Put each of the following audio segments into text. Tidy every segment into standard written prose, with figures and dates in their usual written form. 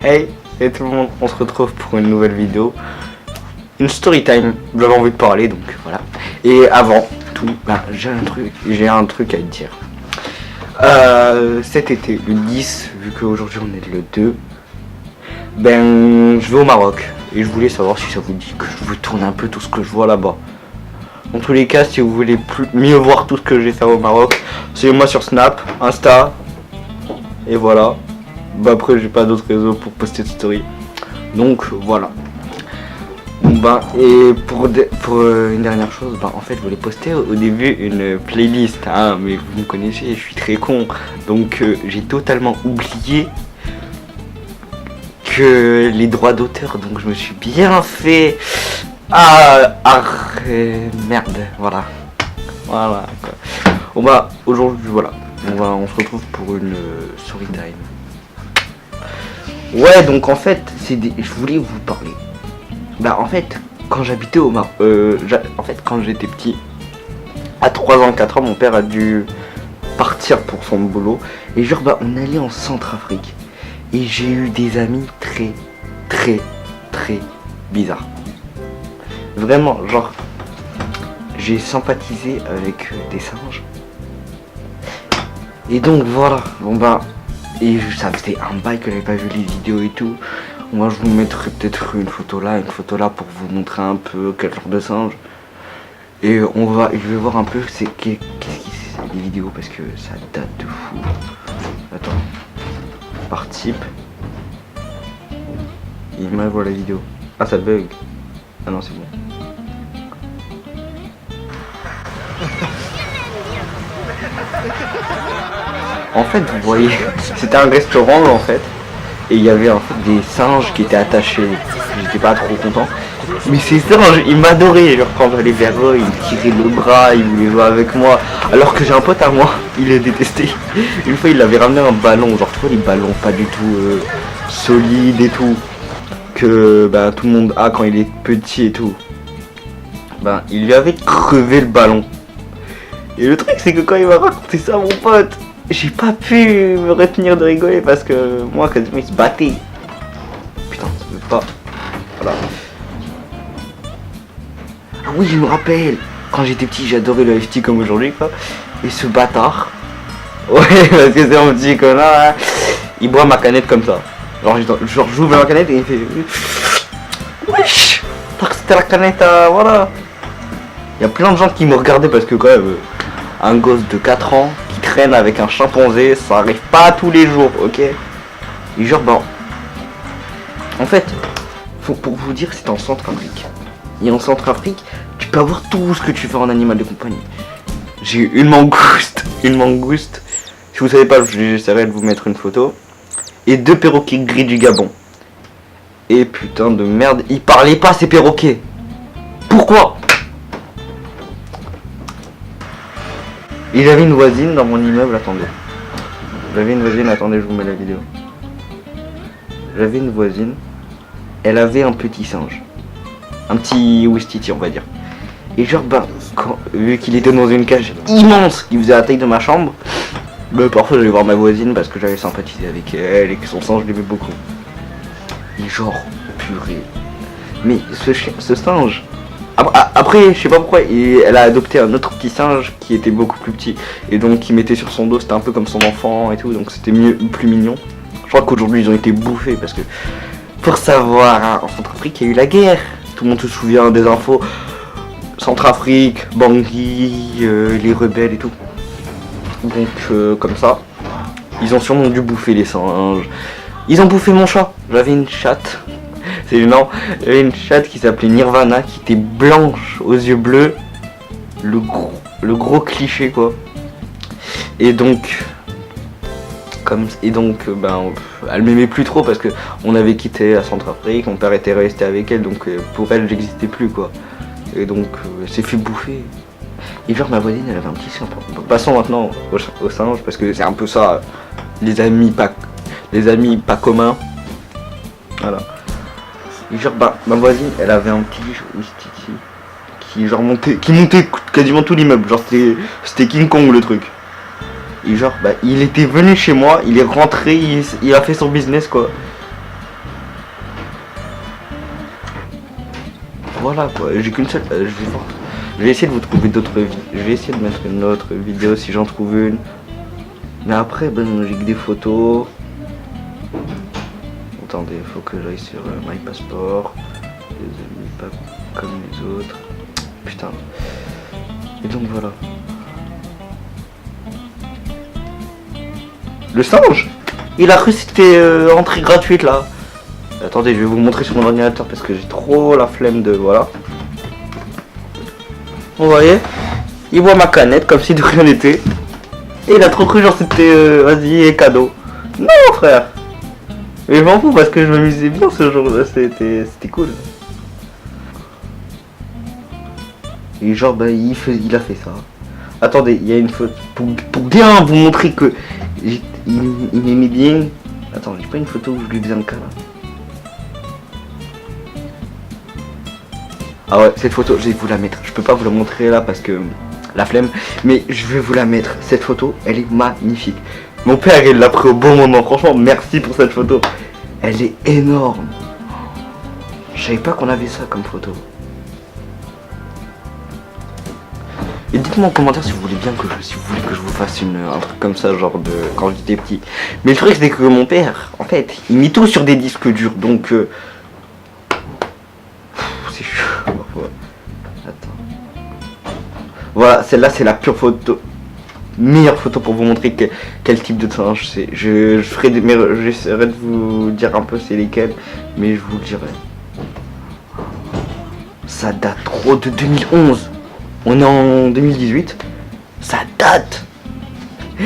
Hey, et tout le monde, on se retrouve pour une nouvelle vidéo. Une story time, j'avais envie de parler donc voilà. Et avant tout, j'ai un truc à te dire. Cet été, le 10, vu qu'aujourd'hui on est le 2, ben je vais au Maroc. Et je voulais savoir si ça vous dit que je vous tourne un peu tout ce que je vois là-bas. Dans tous les cas, si vous voulez mieux voir tout ce que je vais faire au Maroc, suivez-moi sur Snap, Insta, et voilà. Bah après j'ai pas d'autres réseaux pour poster de story. Donc voilà. Bon bah et pour une dernière chose, bah en fait je voulais poster au début une playlist, hein, mais vous me connaissez, je suis très con. Donc j'ai totalement oublié que les droits d'auteur, donc je me suis bien fait merde, voilà quoi. Bon bah aujourd'hui voilà, on se retrouve pour une story time. Ouais, donc en fait je voulais vous parler. Bah en fait quand j'habitais au Maroc, en fait quand j'étais petit, à 3 ans 4 ans, mon père a dû partir pour son boulot et genre bah on allait en Centrafrique et j'ai eu des amis très bizarres. Vraiment, genre, j'ai sympathisé avec des singes. Et donc voilà, bon bah, et ça faisait un bail que j'avais pas vu les vidéos et tout. Moi je vous mettrai peut-être une photo là pour vous montrer un peu quel genre de singe. Et je vais voir un peu qu'est-ce qui c'est les vidéos parce que ça date de fou. Attends, par type. Il m'a voir la vidéo. Ah ça bug. Ah non c'est bon. En fait vous voyez, c'était un restaurant en fait. Et il y avait en fait des singes qui étaient attachés. J'étais pas trop content. Mais ces singes, ils m'adoraient. Genre quand j'allais vers eux, ils me tiraient le bras, ils voulaient jouer avec moi. Alors que j'ai un pote à moi, il les détestait. Une fois il avait ramené un ballon, genre tu vois les ballons pas du tout solides et tout. Que bah, tout le monde a quand il est petit et tout. Ben il lui avait crevé le ballon. Et le truc c'est que quand il m'a raconté ça mon pote, j'ai pas pu me retenir de rigoler parce que moi quasiment il se battait. Putain ça veut pas. Voilà. Ah oui je me rappelle. Quand j'étais petit j'adorais le FT comme aujourd'hui quoi. Et ce bâtard. Ouais parce que c'est un petit connard hein, il boit ma canette comme ça. Genre j'ouvre ma canette et il fait wesh. C'était la canette voilà. Il y a plein de gens qui me regardaient parce que quand même un gosse de 4 ans qui traîne avec un chimpanzé, ça arrive pas tous les jours, ok. Et genre bah en fait, pour vous dire c'est en Centrafrique. Et en Centrafrique, tu peux avoir tout ce que tu veux en animal de compagnie. J'ai eu une mangouste. Si vous savez pas, j'essaierai de vous mettre une photo. Et 2 perroquets gris du Gabon. Et putain de merde, ils parlaient pas ces perroquets. Pourquoi? Et j'avais une voisine dans mon immeuble, attendez. Attendez, je vous mets la vidéo. J'avais une voisine, elle avait un petit singe. Un petit Ouistiti, on va dire. Et genre, vu qu'il était dans une cage immense qui faisait la taille de ma chambre, parfois j'allais voir ma voisine parce que j'avais sympathisé avec elle et que son singe je l'aimais beaucoup. Et genre, purée. Mais ce singe... Après, je sais pas pourquoi, elle a adopté un autre petit singe qui était beaucoup plus petit. Et donc, qui mettait sur son dos, c'était un peu comme son enfant et tout. Donc, c'était plus mignon. Je crois qu'aujourd'hui, ils ont été bouffés parce que, pour savoir, hein, en Centrafrique, il y a eu la guerre. Tout le monde se souvient des infos. Centrafrique, Bangui, les rebelles et tout. Donc, comme ça, ils ont sûrement dû bouffer les singes. Ils ont bouffé mon chat. J'avais une chatte. C'est énorme. J'avais une chatte qui s'appelait Nirvana, qui était blanche aux yeux bleus. Le gros cliché quoi. Et donc elle m'aimait plus trop parce que on avait quitté la Centrafrique, mon père était resté avec elle, donc pour elle j'existais plus quoi. Et donc elle s'est fait bouffer. Et genre ma voisine elle avait un petit singe. Passons maintenant au singe parce que c'est un peu ça, les amis pas communs. Voilà. Et genre ma voisine elle avait un petit Ouistiti qui montait quasiment tout l'immeuble, genre c'était King Kong le truc. Et genre il était venu chez moi, il est rentré, il a fait son business quoi. Voilà quoi, j'ai qu'une seule. Je vais voir. Je vais essayer de vous trouver d'autres vidéos. Je vais essayer de mettre une autre vidéo si j'en trouve une. Mais après, ben, j'ai que des photos. Attendez, faut que j'aille sur My Passport. Les amis, pas comme les autres. Putain. Et donc voilà. Le singe, il a cru que c'était entrée gratuite là. Attendez, je vais vous montrer sur mon ordinateur parce que j'ai trop la flemme de... Voilà. Vous voyez, il voit ma canette comme si de rien n'était. Et il a trop cru genre c'était vas-y, cadeau. Non frère. Mais je m'en fous parce que je m'amusais bien ce jour-là, c'était cool. Et genre bah il a fait ça. Attendez, il y a une faute. Pour bien vous montrer que il m'aimait bien. Attends, j'ai pas une photo où je lui faisais un câlin. Ah ouais, cette photo, je vais vous la mettre. Je peux pas vous la montrer là parce que la flemme. Mais je vais vous la mettre. Cette photo, elle est magnifique. Mon père, il l'a pris au bon moment. Franchement, merci pour cette photo. Elle est énorme. Je savais pas qu'on avait ça comme photo. Et dites-moi en commentaire si vous voulez bien que je vous fasse un truc comme ça, genre de quand j'étais petit. Mais le truc c'est que mon père, en fait, il mit tout sur des disques durs, donc c'est chaud. Attends. Voilà, celle-là c'est la pure photo, meilleure photo pour vous montrer quel type de singe c'est. J'essaierai de vous dire un peu c'est lesquels, mais je vous le dirai. Ça date trop de 2011. On est en 2018. Ça date. Je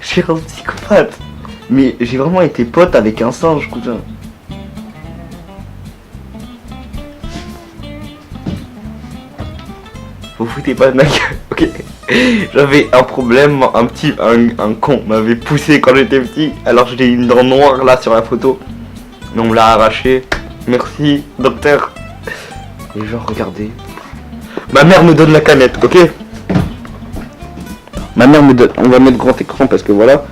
suis un psychopathe. Mais j'ai vraiment été pote avec un singe, cousin. Vous foutez pas de ma gueule, ok. J'avais un problème, un con m'avait poussé quand j'étais petit. Alors j'ai une dent noire là sur la photo. Mais on me l'a arraché. Merci, docteur. Et genre, regardez. Ma mère me donne la canette, ok? Ma mère me donne... On va mettre grand écran parce que voilà.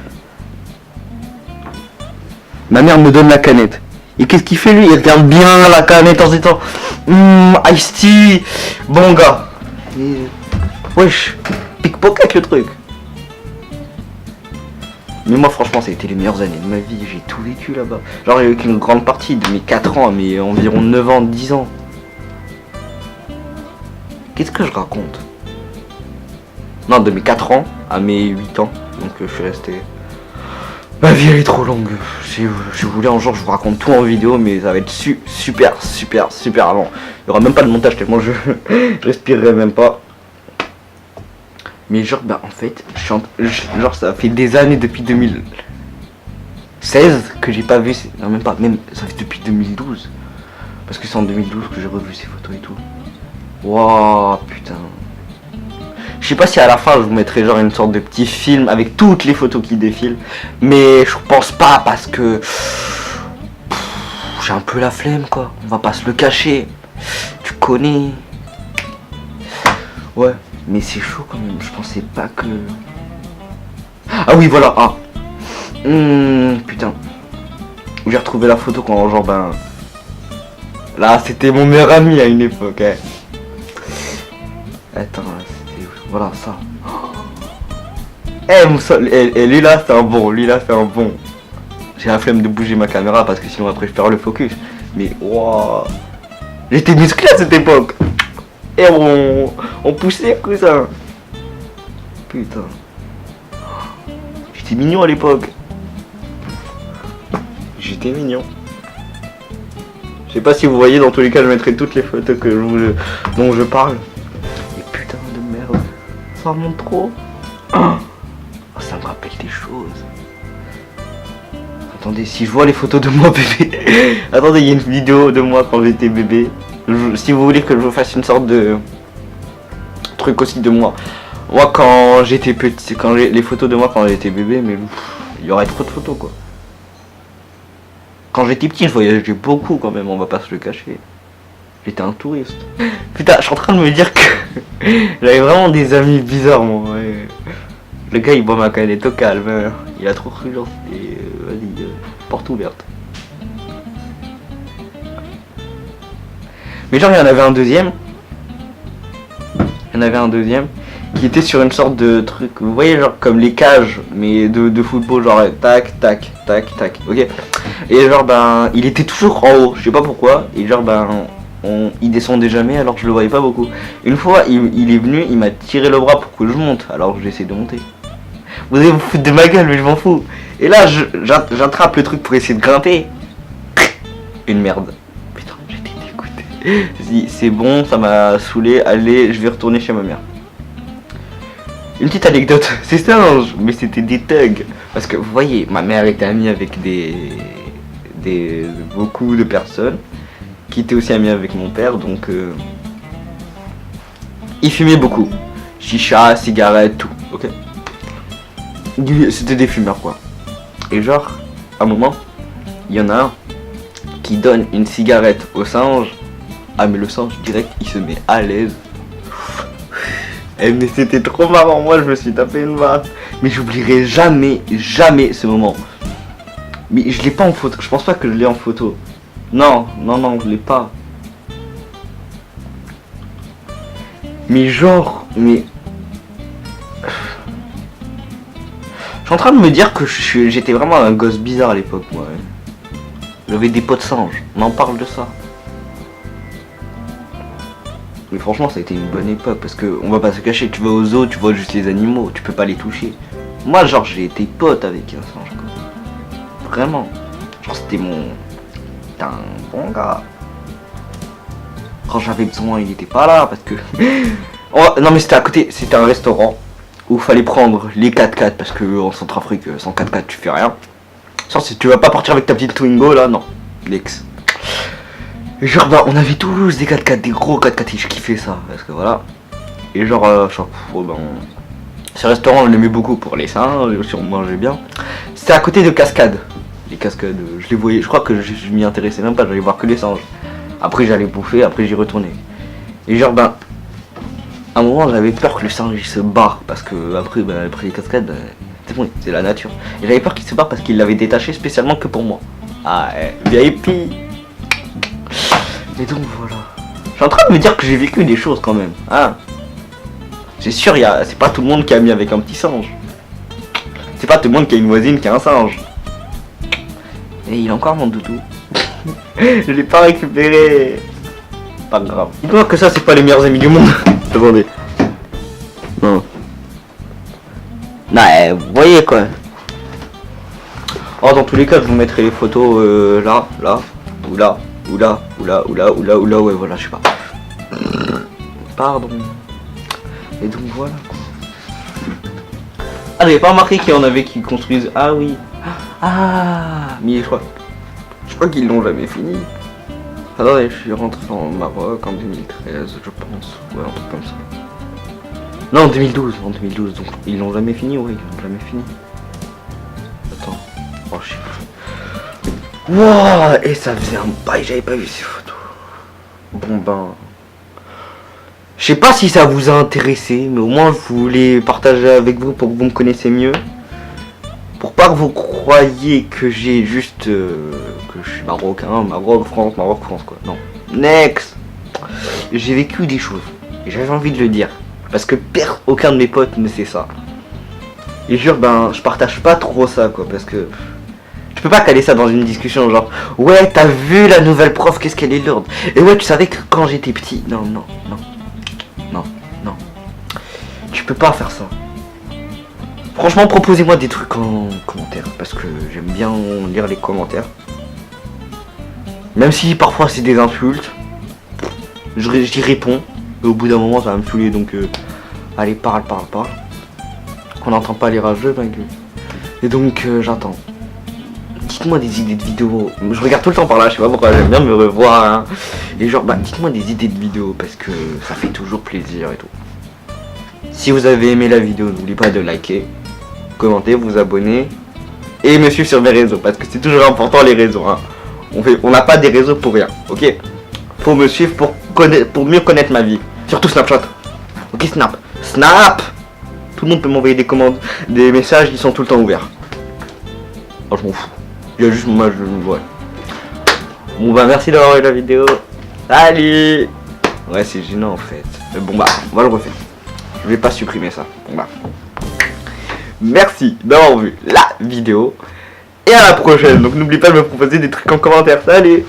Ma mère me donne la canette. Et qu'est-ce qu'il fait lui? Il regarde bien la canette en se disant Ice-T. Bon gars. Et... Wesh. Pickpocket le truc. Mais moi franchement ça a été les meilleures années de ma vie. J'ai tout vécu là-bas. Genre il y a eu qu'une grande partie de mes 4 ans, mais environ 9 ans, 10 ans. Qu'est-ce que je raconte? Non, de mes 4 ans à mes 8 ans. Donc je suis resté... Ma vie elle est trop longue. Si je voulais un jour je vous raconte tout en vidéo, mais ça va être super long. Il n'y aura même pas de montage tellement je respirerai même pas. Mais genre bah en fait, genre ça fait des années depuis 2016 que j'ai pas vu... Non même pas, même ça fait depuis 2012. Parce que c'est en 2012 que j'ai revu ces photos et tout. Waouh, putain. Je sais pas si à la fin je vous mettrai genre une sorte de petit film avec toutes les photos qui défilent. Mais je pense pas parce que j'ai un peu la flemme quoi. On va pas se le cacher. Tu connais. Ouais, mais c'est chaud quand même. Je pensais pas que... Ah oui voilà. Ah. Putain. J'ai retrouvé la photo quand genre ben... Là c'était mon meilleur ami à une époque. Hein. Attends, c'était... Voilà, ça. Lui là, c'est un bon. Lui là, c'est un bon. J'ai la flemme de bouger ma caméra parce que sinon après je perds le focus. Mais, waouh. J'étais musclé à cette époque. Et on poussait, cousin. Putain. J'étais mignon à l'époque. J'étais mignon. Je sais pas si vous voyez, dans tous les cas, je mettrai toutes les photos dont je parle. Ça remonte trop. Oh, ça me rappelle des choses. Attendez, si je vois les photos de moi bébé. Attendez, il y a une vidéo de moi quand j'étais bébé. Si vous voulez que je vous fasse une sorte de truc aussi de moi. Moi quand j'étais petit, les photos de moi quand j'étais bébé, mais il y aurait trop de photos quoi. Quand j'étais petit, je voyageais beaucoup quand même, on va pas se le cacher. J'étais un touriste. Putain, je suis en train de me dire que j'avais vraiment des amis bizarres, moi. Ouais. Le gars, il boit ma canette au calme. Hein. Il a trop cru, genre, c'était... Vas-y, porte ouverte. Mais genre il y en avait un deuxième. Il y en avait un deuxième qui était sur une sorte de truc, vous voyez genre comme les cages mais de football, genre tac tac tac tac, ok. Et genre ben il était toujours en haut, je sais pas pourquoi, et genre ben il descendait jamais alors je le voyais pas beaucoup. Une fois il est venu, il m'a tiré le bras pour que je monte, alors j'ai essayé de monter. Vous allez vous foutre de ma gueule mais je m'en fous. Et là j'attrape le truc pour essayer de grimper. Une merde. Putain j'étais dégoûté. Je dis c'est bon, ça m'a saoulé, allez je vais retourner chez ma mère. Une petite anecdote, c'est singe, mais c'était des thugs. Parce que vous voyez, ma mère était amie avec beaucoup de personnes qui étaient aussi amies avec mon père, donc ils fumaient beaucoup. Chicha, cigarette, tout, ok. C'était des fumeurs quoi. Et genre, à un moment, il y en a un qui donne une cigarette au singe. Ah mais le singe direct, il se met à l'aise. Mais c'était trop marrant, moi je me suis tapé une barre. Mais j'oublierai jamais, jamais ce moment. Mais je l'ai pas en photo, je pense pas que je l'ai en photo. Non, non, non, je l'ai pas. Mais genre, mais... Je suis en train de me dire que j'étais vraiment un gosse bizarre à l'époque, moi. J'avais des potes singes, on en parle de ça. Mais franchement ça a été une bonne époque parce que on va pas se cacher, tu vas au zoo, tu vois juste les animaux, tu peux pas les toucher. Moi genre j'ai été pote avec un singe quoi. Vraiment. Genre c'était mon... C'était un bon gars. Quand j'avais besoin il était pas là parce que... Oh, non mais c'était à côté, c'était un restaurant où fallait prendre les 4x4 parce que en Centrafrique sans 4x4 tu fais rien. Genre si tu vas pas partir avec ta petite Twingo là, non. L'ex. Genre bah on avait tous des 4x4, des gros 4x4 et je kiffais ça parce que voilà. Et genre, ce restaurant on l'aimait beaucoup pour les seins, si on mangeait bien. C'était à côté de cascades. Les cascades, je les voyais, je crois que je m'y intéressais même pas, j'allais voir que les singes. Après j'allais bouffer, après j'y retournais. Et genre ben, à un moment j'avais peur que le singe il se barre parce que après les cascades, c'est bon, c'est la nature. Et j'avais peur qu'il se barre parce qu'il l'avait détaché spécialement que pour moi. Ah VIP. Et donc voilà. Je suis en train de me dire que j'ai vécu des choses quand même. Hein. C'est sûr, c'est pas tout le monde qui a mis avec un petit singe. C'est pas tout le monde qui a une voisine qui a un singe. Et il a encore mon doudou. Je l'ai pas récupéré. Pas grave. Dis-moi que ça c'est pas les meilleurs amis du monde. Attendez. Non. Non, vous voyez quoi. Oh dans tous les cas je vous mettrai les photos là, ou là. Oula, ouais voilà, je sais pas. Pardon. Et donc voilà quoi. Ah j'avais pas remarqué qu'il y en avait qui construisent. Ah oui. Ah mais je crois qu'ils l'ont jamais fini. Attendez, je suis rentré au Maroc en 2013 je pense. Ouais un truc comme ça. Non en 2012, donc ils l'ont jamais fini, ouais, ils l'ont jamais fini. Attends. Oh je sais pas. Wouah, et ça faisait un bail, j'avais pas vu ces photos. Bon ben... Je sais pas si ça vous a intéressé, mais au moins je voulais partager avec vous pour que vous me connaissiez mieux. Pour pas que vous croyiez que j'ai juste... que je suis marocain, Maroc, France quoi. Non. Next. J'ai vécu des choses. Et j'avais envie de le dire. Parce que aucun de mes potes ne sait ça. Et jure, ben, je partage pas trop ça quoi, parce que... Je peux pas caler ça dans une discussion genre ouais t'as vu la nouvelle prof qu'est-ce qu'elle est lourde. Et ouais tu savais que quand j'étais petit. Non. Tu peux pas faire ça. Franchement proposez-moi des trucs en commentaire. Parce que j'aime bien lire les commentaires. Même si parfois c'est des insultes. J'y réponds. Et au bout d'un moment ça va me saouler donc allez parle. Qu'on n'entend pas les rageux ma gueule. Et donc j'attends. Dites-moi des idées de vidéos. Je regarde tout le temps par là, je sais pas pourquoi, j'aime bien me revoir. Hein. Et genre, bah dites-moi des idées de vidéos parce que ça fait toujours plaisir et tout. Si vous avez aimé la vidéo, n'oubliez pas de liker, commenter, vous abonner et me suivre sur mes réseaux parce que c'est toujours important les réseaux. Hein. On n'a pas des réseaux pour rien, ok? Faut me suivre pour mieux connaître ma vie. Surtout Snapchat. Ok Snap. Tout le monde peut m'envoyer des messages, ils sont tout le temps ouverts. Oh, je m'en fous. Il y a juste moi, ouais. Bon bah merci d'avoir vu la vidéo. Allez. Ouais, c'est gênant en fait. Mais bon bah, on va le refaire. Je vais pas supprimer ça. Bon bah. Merci d'avoir vu la vidéo. Et à la prochaine. Donc n'oublie pas de me proposer des trucs en commentaire. Salut.